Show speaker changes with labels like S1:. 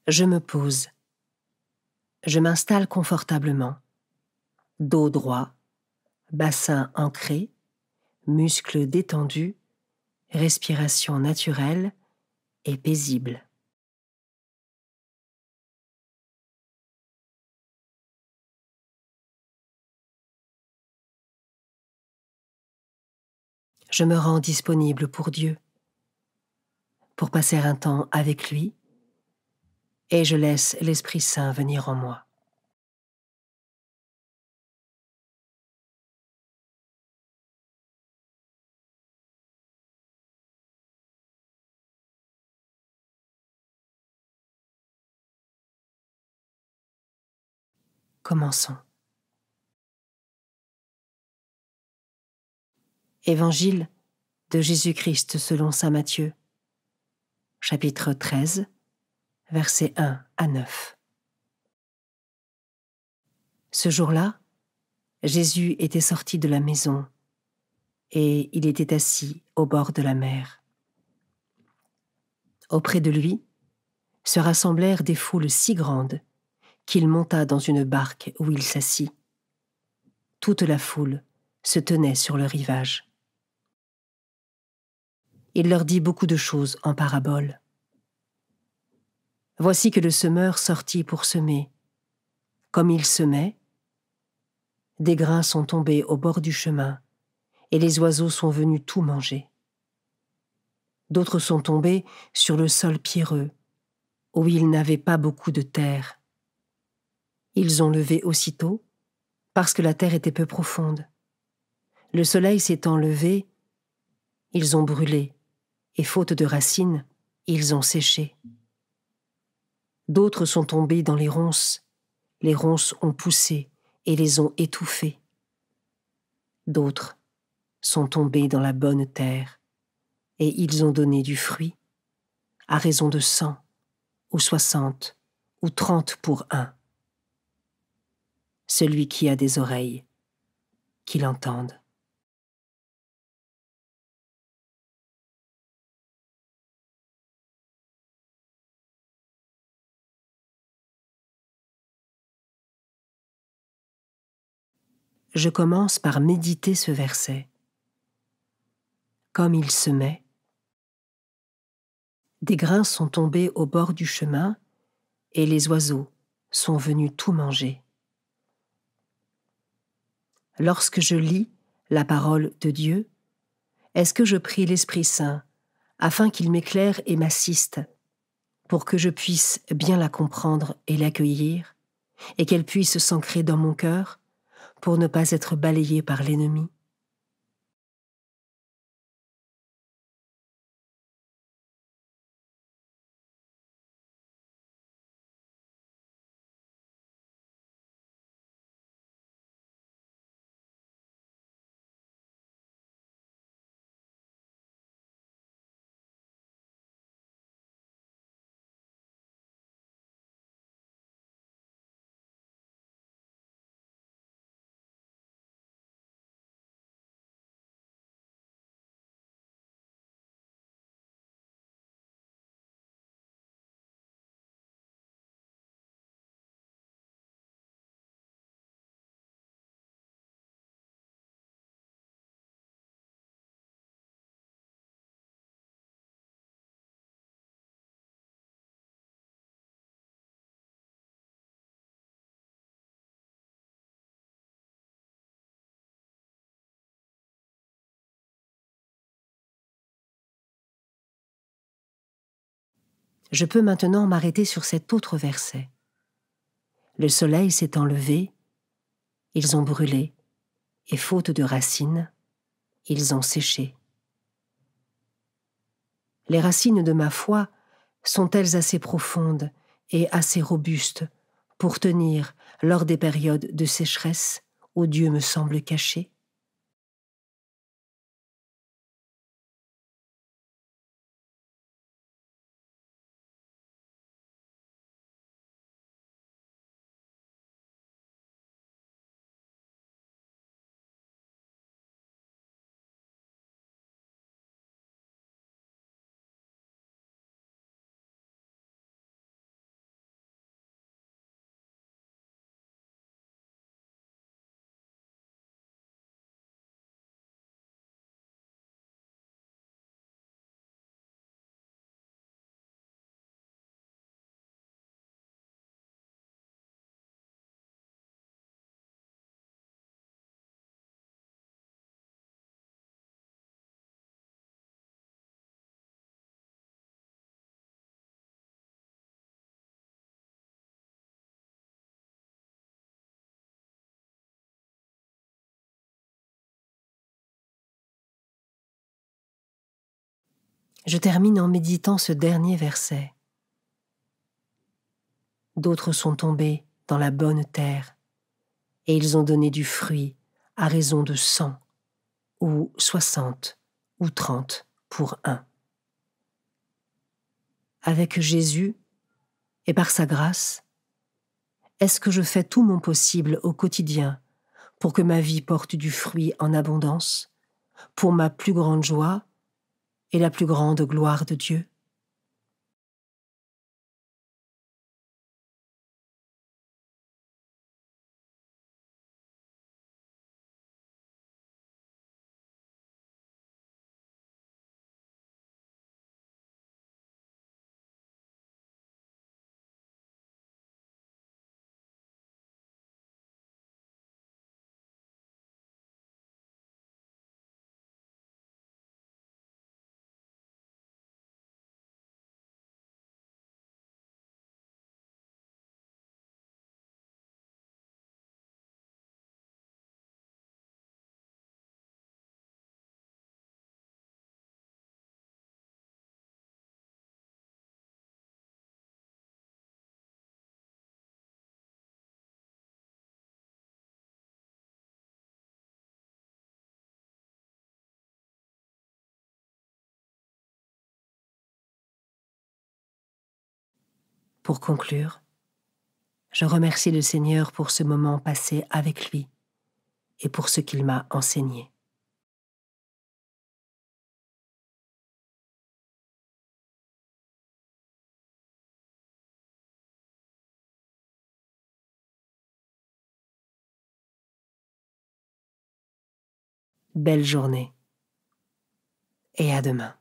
S1: Je me pose. Je m'installe confortablement. Dos droit, bassin ancré, muscles détendus, respiration naturelle et paisible. Je me rends disponible pour Dieu, pour passer un temps avec lui, et je laisse l'Esprit Saint venir en moi. Commençons. Évangile de Jésus-Christ selon saint Matthieu, chapitre 13, versets 1 à 9. Ce jour-là, Jésus était sorti de la maison et il était assis au bord de la mer. Auprès de lui se rassemblèrent des foules si grandes qu'il monta dans une barque où il s'assit. Toute la foule se tenait sur le rivage. Il leur dit beaucoup de choses en paraboles. Voici que le semeur sortit pour semer. Comme il semait, des grains sont tombés au bord du chemin, et les oiseaux sont venus tout manger. D'autres sont tombés sur le sol pierreux, où il n'avait pas beaucoup de terre. Ils ont levé aussitôt, parce que la terre était peu profonde. Le soleil s'étant levé, ils ont brûlé, et faute de racines, ils ont séché. D'autres sont tombés dans les ronces ont poussé et les ont étouffés. D'autres sont tombés dans la bonne terre, et ils ont donné du fruit, à raison de 100, ou 60, ou 30 pour un. Celui qui a des oreilles, qu'il entende. Je commence par méditer ce verset. Comme il semait, des grains sont tombés au bord du chemin et les oiseaux sont venus tout manger. Lorsque je lis la parole de Dieu, est-ce que je prie l'Esprit Saint afin qu'il m'éclaire et m'assiste pour que je puisse bien la comprendre et l'accueillir et qu'elle puisse s'ancrer dans mon cœur pour ne pas être balayée par l'ennemi? Je peux maintenant m'arrêter sur cet autre verset. Le soleil s'étant levé, ils ont brûlé, et faute de racines, ils ont séché. Les racines de ma foi sont-elles assez profondes et assez robustes pour tenir lors des périodes de sécheresse où Dieu me semble caché? Je termine en méditant ce dernier verset. D'autres sont tombés dans la bonne terre, et ils ont donné du fruit à raison de 100, ou 60, ou 30 pour un. Avec Jésus, et par sa grâce, est-ce que je fais tout mon possible au quotidien pour que ma vie porte du fruit en abondance, pour ma plus grande joie et la plus grande gloire de Dieu? Pour conclure, je remercie le Seigneur pour ce moment passé avec lui et pour ce qu'il m'a enseigné. Belle journée et à demain.